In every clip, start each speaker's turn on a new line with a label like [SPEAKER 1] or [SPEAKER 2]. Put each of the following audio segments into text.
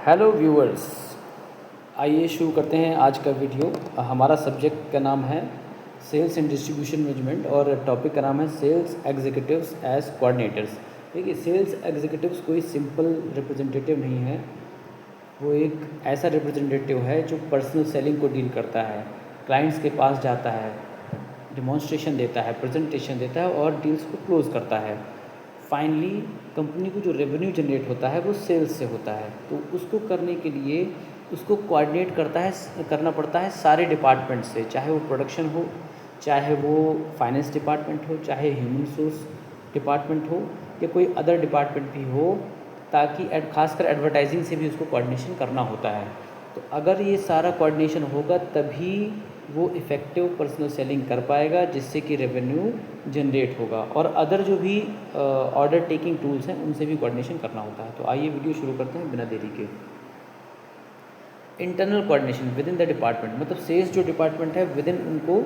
[SPEAKER 1] Hello viewers, आइए शुरू करते हैं आज का वीडियो। हमारा सब्जेक्ट का नाम है सेल्स एंड डिस्ट्रीब्यूशन मैनेजमेंट और टॉपिक का नाम है सेल्स एग्जीक्यूटिव्स एज कोऑर्डिनेटर्स। देखिए, सेल्स एग्जीक्यूटिव्स कोई सिंपल रिप्रेजेंटेटिव नहीं है, वो एक ऐसा रिप्रेजेंटेटिव है जो पर्सनल सेलिंग को डील करता है, क्लाइंट्स के पास जाता है, डिमॉन्स्ट्रेशन देता है, प्रेजेंटेशन देता है और डील्स को क्लोज़ करता है। फाइनली कंपनी को जो रेवेन्यू जनरेट होता है वो सेल्स से होता है, तो उसको करने के लिए उसको कोऑर्डिनेट करना पड़ता है सारे डिपार्टमेंट से, चाहे वो प्रोडक्शन हो, चाहे वो फाइनेंस डिपार्टमेंट हो, चाहे ह्यूमन रिसोर्स डिपार्टमेंट हो या कोई अदर डिपार्टमेंट भी हो, ताकि खासकर एडवर्टाइजिंग से भी उसको कोऑर्डिनेशन करना होता है। तो अगर ये सारा कोऑर्डिनेशन होगा तभी वो इफ़ेक्टिव पर्सनल सेलिंग कर पाएगा, जिससे कि रेवेन्यू जनरेट होगा। और अदर जो भी ऑर्डर टेकिंग टूल्स हैं उनसे भी कोऑर्डिनेशन करना होता है। तो आइए वीडियो शुरू करते हैं बिना देरी के। Internal coordination within the department, मतलब सेल्स जो डिपार्टमेंट है विद इन उनको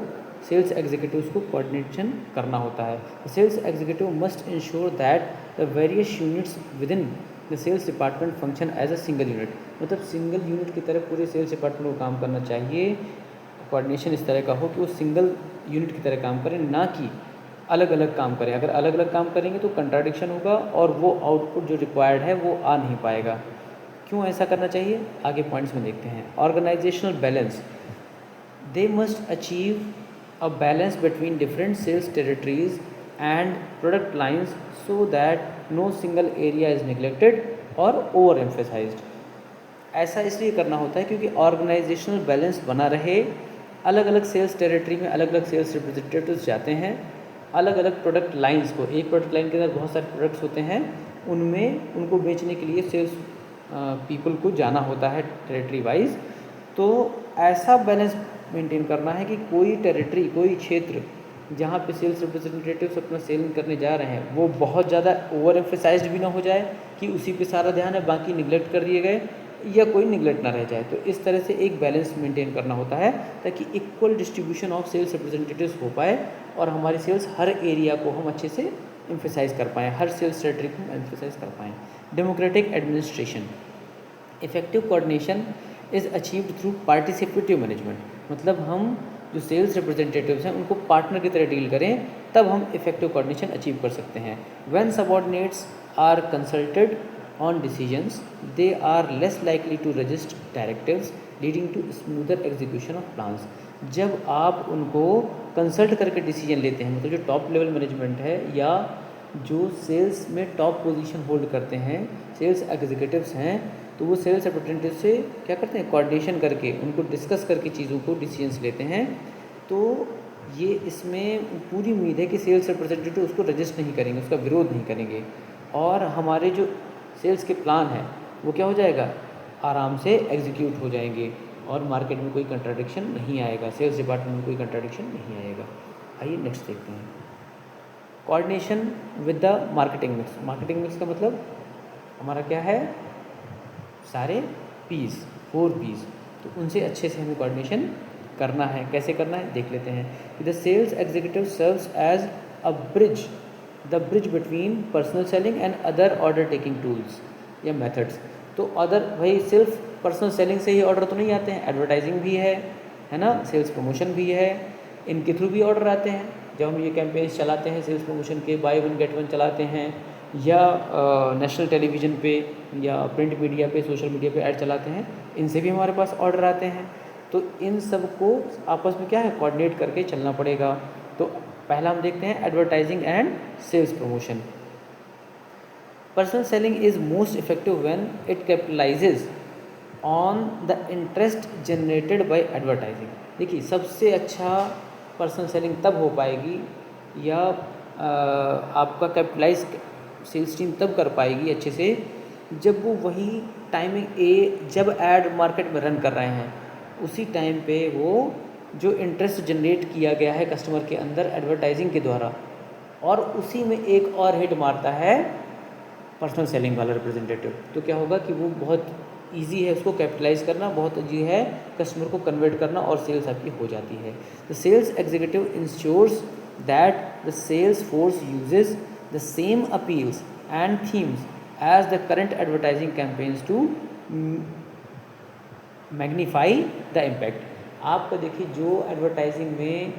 [SPEAKER 1] सेल्स एग्जीक्यूटिव्स को कोऑर्डिनेशन करना होता है। Sales executive must ensure that the various units within the sales department function as a single unit, मतलब single unit की तरह पूरे सेल्स डिपार्टमेंट को काम करना चाहिए। कोऑर्डिनेशन इस तरह का हो कि वो सिंगल यूनिट की तरह काम करें, ना कि अलग अलग काम करें। अगर अलग अलग काम करेंगे तो कंट्राडिक्शन होगा और वो आउटपुट जो रिक्वायर्ड है वो आ नहीं पाएगा। क्यों ऐसा करना चाहिए, आगे पॉइंट्स में देखते हैं। Organizational balance, they must achieve a balance between different sales territories and product lines so that no single area is neglected or overemphasized. ऐसा इसलिए करना होता है क्योंकि ऑर्गेनाइजेशनल बैलेंस बना रहे। अलग अलग सेल्स टेरिटरी में अलग अलग सेल्स रिप्रेजेंटेटिव्स जाते हैं, अलग अलग प्रोडक्ट लाइंस को, एक प्रोडक्ट लाइन के अंदर बहुत सारे प्रोडक्ट्स होते हैं, उनमें उनको बेचने के लिए सेल्स पीपल को जाना होता है टेरिटरी वाइज। तो ऐसा बैलेंस मेंटेन करना है कि कोई टेरिटरी, कोई क्षेत्र जहाँ पे सेल्स रिप्रेजेंटेटिव्स अपना सेलिंग करने जा रहे हैं वो बहुत ज़्यादा ओवर एम्फेसाइज्ड भी ना हो जाए कि उसी पे सारा ध्यान है, बाकी निगलेक्ट कर दिए गए, या कोई निगलेक्ट ना रह जाए। तो इस तरह से एक बैलेंस मेंटेन करना होता है ताकि equal distribution of sales representatives हो पाए और हमारी सेल्स हर एरिया को हम अच्छे से एम्फेसाइज कर पाएँ, हर सेल्स टेरिटरी को हम एम्फेसाइज कर पाएँ। Democratic administration, effective coordination is achieved through participative management, मतलब हम जो सेल्स रिप्रेजेंटेटिव्स हैं उनको पार्टनर की तरह डील करें, तब हम इफेक्टिव कोऑर्डिनेशन अचीव कर सकते हैं। When subordinates are consulted on decisions, they are less likely to resist directives leading to smoother execution of plans। जब आप उनको कंसल्ट करके डिसीजन लेते हैं, मतलब जो टॉप लेवल मैनेजमेंट है या जो सेल्स में टॉप पोजीशन होल्ड करते हैं, सेल्स एग्जीक्यूटिव्स हैं, तो वो सेल्स रिप्रेजेंटेटिव से क्या करते हैं, कोऑर्डिनेशन करके उनको डिस्कस करके चीज़ों को डिसीजंस लेते हैं। तो ये इसमें पूरी उम्मीद है कि सेल्स रिप्रेजेंटेटिव उसको रजिस्ट नहीं करेंगे, उसका विरोध नहीं करेंगे, और हमारे जो सेल्स के प्लान है वो क्या हो जाएगा, आराम से एग्जीक्यूट हो जाएंगे और मार्केट में कोई कंट्राडिक्शन नहीं आएगा, सेल्स डिपार्टमेंट में कोई कंट्राडिक्शन नहीं आएगा। आइए नेक्स्ट देखते हैं। Coordination with the marketing mix. Marketing mix का मतलब हमारा क्या है, सारे पीस, 4 पीस, तो उनसे अच्छे से हमें कोऑर्डिनेशन करना है। कैसे करना है देख लेते हैं। The sales executive serves as a bridge, the bridge between personal selling and other order taking tools या मेथड्स। तो अदर, भाई सिर्फ पर्सनल सेलिंग से ही ऑर्डर तो नहीं आते हैं, एडवर्टाइजिंग भी है ना, सेल्स प्रमोशन भी है, इनके थ्रू भी ऑर्डर आते हैं। जब हम ये कैंपेन्स चलाते हैं सेल्स प्रमोशन के, बाय वन गेट वन चलाते हैं, या नेशनल टेलीविज़न पे या प्रिंट मीडिया पे, सोशल मीडिया पे ऐड चलाते हैं, इनसे भी हमारे पास ऑर्डर आते हैं। तो इन सब को आपस में क्या है, कोऑर्डिनेट करके चलना पड़ेगा। तो पहला हम देखते हैं advertising and sales promotion. Personal selling is most effective when it capitalizes on the interest generated by advertising. देखिए, सबसे अच्छा पर्सनल सेलिंग तब हो पाएगी या आपका कैपिटलाइज सेल्स टीम तब कर पाएगी अच्छे से जब वो वही टाइमिंग जब एड मार्केट में रन कर रहे हैं उसी टाइम पे वो जो इंटरेस्ट जनरेट किया गया है कस्टमर के अंदर एडवर्टाइजिंग के द्वारा, और उसी में एक और हिट मारता है पर्सनल सेलिंग वाला रिप्रेजेंटेटिव, तो क्या होगा कि वो बहुत इजी है उसको कैपिटलाइज करना, बहुत इजी है कस्टमर को कन्वर्ट करना और सेल्स आपकी हो जाती है। The sales executive ensures that the sales force uses the same appeals and themes as the current advertising campaigns to magnify the impact. आपका देखिए जो एडवर्टाइजिंग में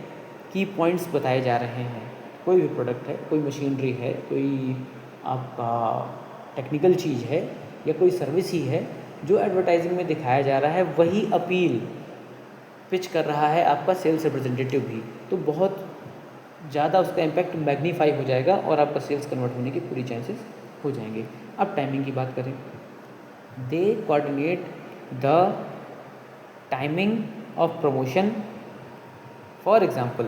[SPEAKER 1] की पॉइंट्स बताए जा रहे हैं, कोई भी प्रोडक्ट है, कोई मशीनरी है, कोई आपका टेक्निकल चीज़ है या कोई सर्विस ही है, जो एडवर्टाइजिंग में दिखाया जा रहा है वही अपील पिच कर रहा है आपका सेल्स रिप्रेजेंटेटिव भी, तो बहुत ज़्यादा उसका इम्पैक्ट मैग्नीफाई हो जाएगा और आपका सेल्स कन्वर्ट होने की पूरी चांसेस हो जाएंगे। अब टाइमिंग की बात करें, they coordinate the timing of promotion. For example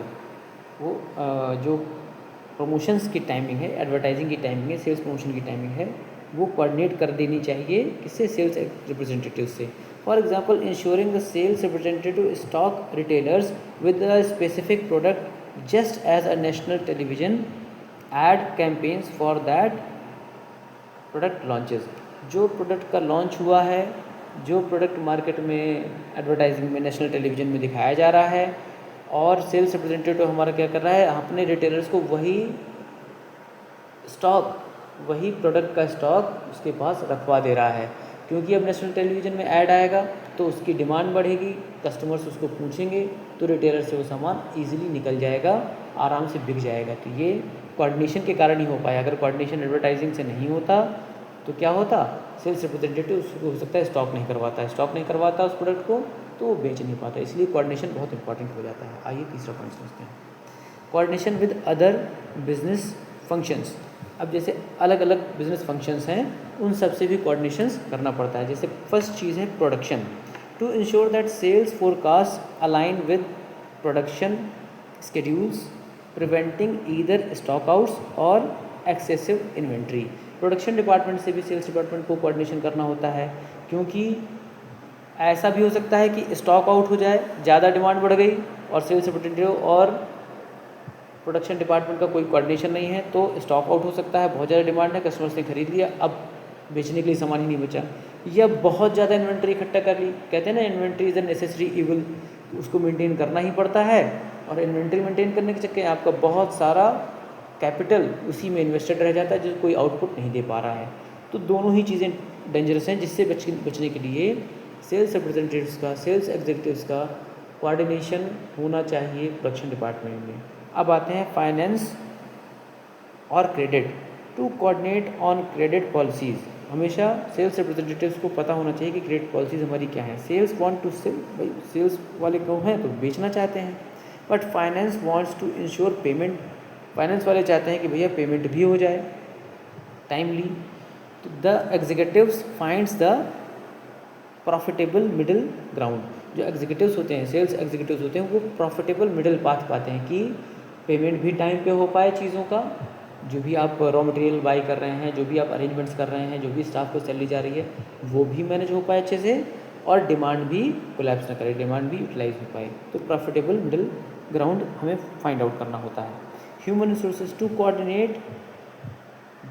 [SPEAKER 1] वो जो प्रमोशंस की टाइमिंग है, एडवर्टाइजिंग की टाइमिंग है, सेल्स प्रमोशन की टाइमिंग है, वो कोऑर्डिनेट कर देनी चाहिए किससे, सेल्स रिप्रेजेंटेटिव से। For example ensuring the sales representative stock retailers with a specific product just as a national television ad campaigns for that product launches. जो प्रोडक्ट का लॉन्च हुआ है, जो प्रोडक्ट मार्केट में एडवर्टाइजिंग में नेशनल टेलीविजन में दिखाया जा रहा है, और सेल्स रिप्रेजेंटेटिव हमारा क्या कर रहा है, अपने रिटेलर्स को वही स्टॉक, वही प्रोडक्ट का स्टॉक उसके पास रखवा दे रहा है, क्योंकि अब नेशनल टेलीविजन में ऐड आएगा तो उसकी डिमांड बढ़ेगी, कस्टमर्स उसको पूछेंगे, तो रिटेलर से वो सामान ईजिली निकल जाएगा, आराम से बिक जाएगा। तो ये कोऑर्डिनेशन के कारण ही हो पाया। अगर कोऑर्डिनेशन एडवर्टाइजिंग से नहीं होता तो क्या होता, सेल्स रिप्रेजेंटेटिव उसको हो सकता है स्टॉक नहीं करवाता उस प्रोडक्ट को, तो वो बेच नहीं पाता। इसलिए कोऑर्डिनेशन बहुत इंपॉर्टेंट हो जाता है। आइए तीसरा पॉइंट समझते हैं, coordination with other business functions. अब जैसे अलग अलग बिजनेस फंक्शंस हैं, उन सब से भी कोऑर्डिनेशंस करना पड़ता है। जैसे फर्स्ट चीज़ है production, to ensure that sales forecast align with production schedules, preventing either stockouts or excessive inventory. Production department से भी सेल्स डिपार्टमेंट को कोऑर्डिनेशन करना होता है, क्योंकि ऐसा भी हो सकता है कि स्टॉक आउट हो जाए, ज़्यादा डिमांड बढ़ गई और सेल्स रिप्रेजेंटेटिव और प्रोडक्शन डिपार्टमेंट का कोई कोऑर्डिनेशन नहीं है, तो स्टॉक आउट हो सकता है। बहुत ज़्यादा डिमांड है, कस्टमर्स ने खरीद लिया, अब बेचने के लिए सामान ही नहीं बचा, या बहुत ज़्यादा इन्वेंट्री इकट्ठा कर ली। कहते हैं ना, inventory is a necessary evil, उसको मेंटेन करना ही पड़ता है, और इन्वेंट्री मेंटेन करने के चक्कर में आपका बहुत सारा कैपिटल उसी में इन्वेस्टेड रह जाता है, जो कोई आउटपुट नहीं दे पा रहा है। तो दोनों ही चीज़ें डेंजरस हैं, जिससे बचने के लिए सेल्स रिप्रेजेंटेटिव्स का, सेल्स एग्जीक्यूटिव्स का कोऑर्डिनेशन होना चाहिए प्रोडक्शन डिपार्टमेंट में। अब आते हैं फाइनेंस और credit, to coordinate on credit policies. हमेशा सेल्स रिप्रेजेंटेटिव्स को पता होना चाहिए कि क्रेडिट पॉलिसीज़ हमारी क्या है। सेल्स वांट टू सेल, भाई सेल्स वाले क्यों हैं, तो बेचना चाहते हैं, but finance wants to ensure payment. Finance वाले चाहते हैं कि भैया पेमेंट भी हो जाए टाइमली। तो the executives finds the profitable middle ground. जो एग्जीक्यूटिव्स होते हैं, सेल्स एग्जीक्यूटिव्स होते हैं, वो प्रॉफिटेबल मिडिल पाथ पाते हैं कि पेमेंट भी टाइम पे हो पाए चीज़ों का, जो भी आप रॉ मटेरियल बाई कर रहे हैं, जो भी आप अरेंजमेंट्स कर रहे हैं, जो भी स्टाफ को सैलरी जा रही है, वो भी मैनेज हो पाए अच्छे से, और डिमांड भी कोलैप्स ना करे, डिमांड भी यूटिलाइज हो पाए। तो प्रॉफिटेबल मिडिल ग्राउंड हमें फाइंड आउट करना होता है। Human resources, to coordinate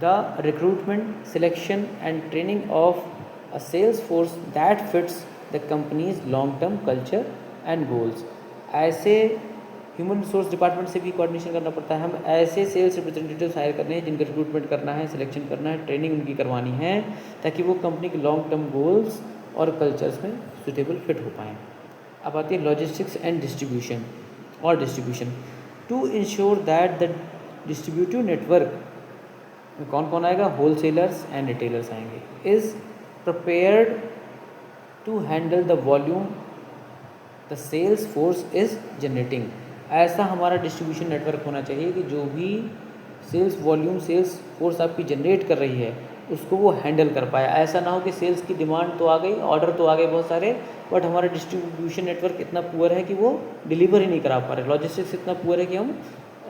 [SPEAKER 1] the recruitment, selection and training of a sales force that fits the company's long term culture and goals। ऐसे ह्यूमन रिसोर्स डिपार्टमेंट से भी कोऑर्डिनेशन करना पड़ता है। हम ऐसे सेल्स रिप्रेजेंटेटिव्स हायर करने हैं जिनका रिक्रूटमेंट करना है, सिलेक्शन करना है, ट्रेनिंग उनकी करवानी है, ताकि वो कंपनी के लॉन्ग टर्म गोल्स और कल्चर्स में सुटेबल फिट हो पाएँ। अब आती है logistics and distribution, to ensure that the distributive network में कौन कौन आएगा, होल सेलर्स एंड रिटेलर्स आएंगे, is prepared to handle the volume the sales force is generating। ऐसा हमारा डिस्ट्रीब्यूशन नेटवर्क होना चाहिए कि जो भी सेल्स वॉल्यूम सेल्स फोर्स आपकी जनरेट कर रही है उसको वो हैंडल कर पाए। ऐसा ना हो कि सेल्स की डिमांड तो आ गई, ऑर्डर तो आ गए बहुत सारे, बट हमारा डिस्ट्रीब्यूशन नेटवर्क इतना पुअर है कि वो डिलीवर ही नहीं करा पा रहे, लॉजिस्टिक्स इतना पुअर है कि हम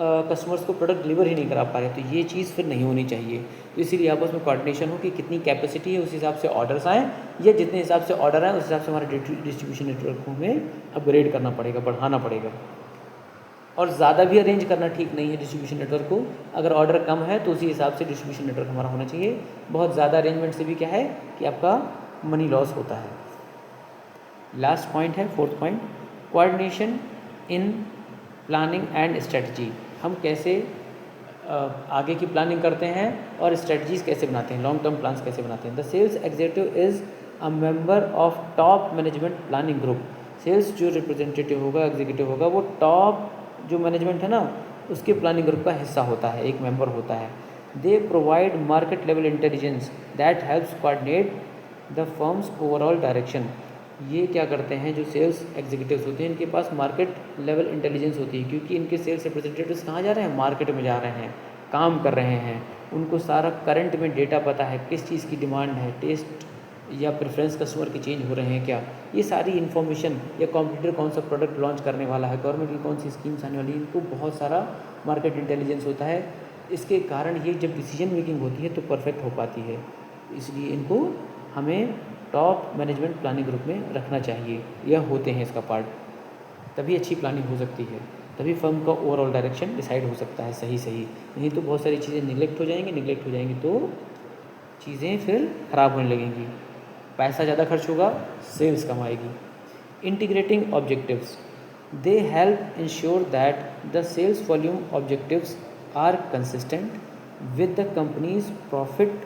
[SPEAKER 1] कस्टमर्स को प्रोडक्ट डिलीवर ही नहीं करा पा रहे। तो ये चीज़ फिर नहीं होनी चाहिए। तो इसीलिए आपस में कोऑर्डिनेशन हो कि कितनी कैपेसिटी है, उस हिसाब से ऑर्डर्स आएँ, या जितने हिसाब से ऑर्डर आए उस हिसाब से हमारे डिस्ट्रीब्यूशन नेटवर्क को हमें अपग्रेड करना पड़ेगा, बढ़ाना पड़ेगा। और ज़्यादा भी अरेंज करना ठीक नहीं है डिस्ट्रीब्यूशन नेटवर्क को। अगर ऑर्डर कम है तो उसी हिसाब से डिस्ट्रीब्यूशन नेटवर्क हमारा होना चाहिए। बहुत ज़्यादा अरेंजमेंट से भी क्या है कि आपका मनी लॉस होता है। लास्ट पॉइंट है, fourth point, coordination in planning and strategy. हम कैसे आगे की प्लानिंग करते हैं और स्ट्रेटजीज़ कैसे बनाते हैं, लॉन्ग टर्म प्लान्स कैसे बनाते हैं। The sales executive is a member of top management planning group. Sales जो रिप्रेजेंटेटिव होगा, एग्जीक्यूटिव होगा, वो टॉप जो मैनेजमेंट है ना उसके प्लानिंग ग्रुप का हिस्सा होता है, एक मेंबर होता है। They provide market level intelligence that helps coordinate the firms overall direction. ये क्या करते हैं, जो सेल्स एग्जीक्यूटिव्स होते हैं इनके पास मार्केट लेवल इंटेलिजेंस होती है, क्योंकि इनके सेल्स रिप्रेजेंटेटिव्स कहाँ जा रहे हैं, मार्केट में जा रहे हैं, काम कर रहे हैं, उनको सारा करंट में डेटा पता है, किस चीज़ की डिमांड है, टेस्ट या प्रेफरेंस कस्टमर के चेंज हो रहे हैं क्या, ये सारी इन्फॉर्मेशन, या कॉम्पिटिटर कौन सा प्रोडक्ट लॉन्च करने वाला है, गवर्नमेंट की कौन सी स्कीम्स आने वाली है, इनको बहुत सारा मार्केट इंटेलिजेंस होता है। इसके कारण ये जब डिसीजन मेकिंग होती है तो परफेक्ट हो पाती है, इसलिए इनको हमें टॉप मैनेजमेंट प्लानिंग ग्रुप में रखना चाहिए, यह होते हैं इसका पार्ट, तभी अच्छी प्लानिंग हो सकती है, तभी फर्म का ओवरऑल डायरेक्शन डिसाइड हो सकता है सही। नहीं तो बहुत सारी चीज़ें निगलेक्ट हो जाएंगी तो चीज़ें फिर ख़राब होने लगेंगी, पैसा ज़्यादा खर्च होगा, सेल्स कम आएगी। Integrating objectives, they help ensure that the sales volume objectives are consistent with the company's profit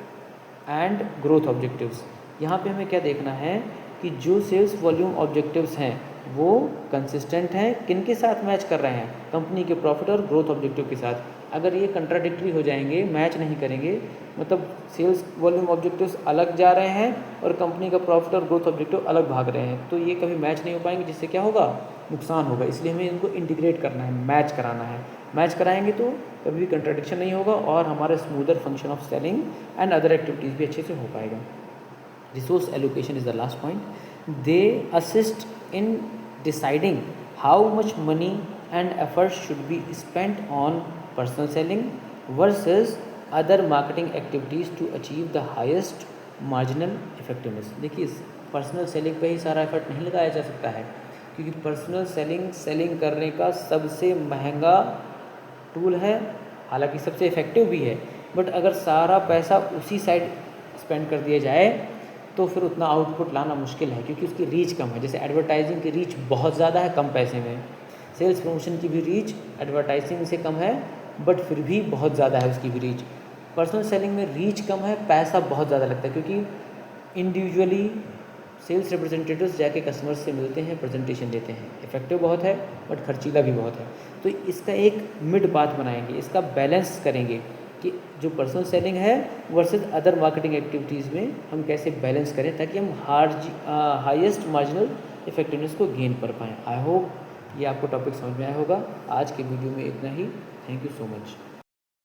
[SPEAKER 1] and growth objectives. यहाँ पे हमें क्या देखना है कि जो सेल्स वॉल्यूम ऑब्जेक्टिव्स हैं वो कंसिस्टेंट हैं, किन के साथ मैच कर रहे हैं, कंपनी के प्रॉफिट और ग्रोथ ऑब्जेक्टिव के साथ। अगर ये कंट्राडिक्टरी हो जाएंगे, मैच नहीं करेंगे, मतलब सेल्स वॉल्यूम ऑब्जेक्टिव्स अलग जा रहे हैं और कंपनी का प्रॉफिट और ग्रोथ ऑब्जेक्टिव अलग भाग रहे हैं, तो ये कभी मैच नहीं हो पाएंगे, जिससे क्या होगा, नुकसान होगा। इसलिए हमें इनको इंटीग्रेट करना है, मैच कराना है। मैच कराएंगे तो कभी भी कंट्राडिक्शन नहीं होगा और हमारा smoother function of selling and other activities भी अच्छे से हो पाएगा। Resource allocation is the last point. They assist in deciding how much money and effort should be spent on personal selling versus other marketing activities to achieve the highest marginal effectiveness. देखिए, personal selling पे ही सारा effort नहीं लगाया जा सकता है, क्योंकि पर्सनल सेलिंग करने का सबसे महंगा टूल है, हालांकि सबसे इफ़ेक्टिव भी है, बट अगर सारा पैसा उसी साइड स्पेंड कर दिया जाए तो फिर उतना आउटपुट लाना मुश्किल है, क्योंकि उसकी रीच कम है। जैसे एडवर्टाइजिंग की रीच बहुत ज़्यादा है कम पैसे में, सेल्स प्रमोशन की भी रीच एडवर्टाइजिंग से कम है बट फिर भी बहुत ज़्यादा है उसकी भी रीच। पर्सनल सेलिंग में रीच कम है, पैसा बहुत ज़्यादा लगता है, क्योंकि इंडिविजुअली सेल्स रिप्रेजेंटेटिव्स जाके कस्टमर्स से मिलते हैं, प्रेजेंटेशन देते हैं, इफेक्टिव बहुत है बट खर्चीला भी बहुत है। तो इसका एक मिड पाथ बनाएंगे, इसका बैलेंस करेंगे कि जो पर्सनल सेलिंग है वर्सेस अदर मार्केटिंग एक्टिविटीज़ में हम कैसे बैलेंस करें, ताकि हम हाईएस्ट मार्जिनल इफेक्टिवनेस को गेन कर पाएँ। आई होप ये आपको टॉपिक समझ में आया होगा। आज के वीडियो में इतना ही। Thank you so much.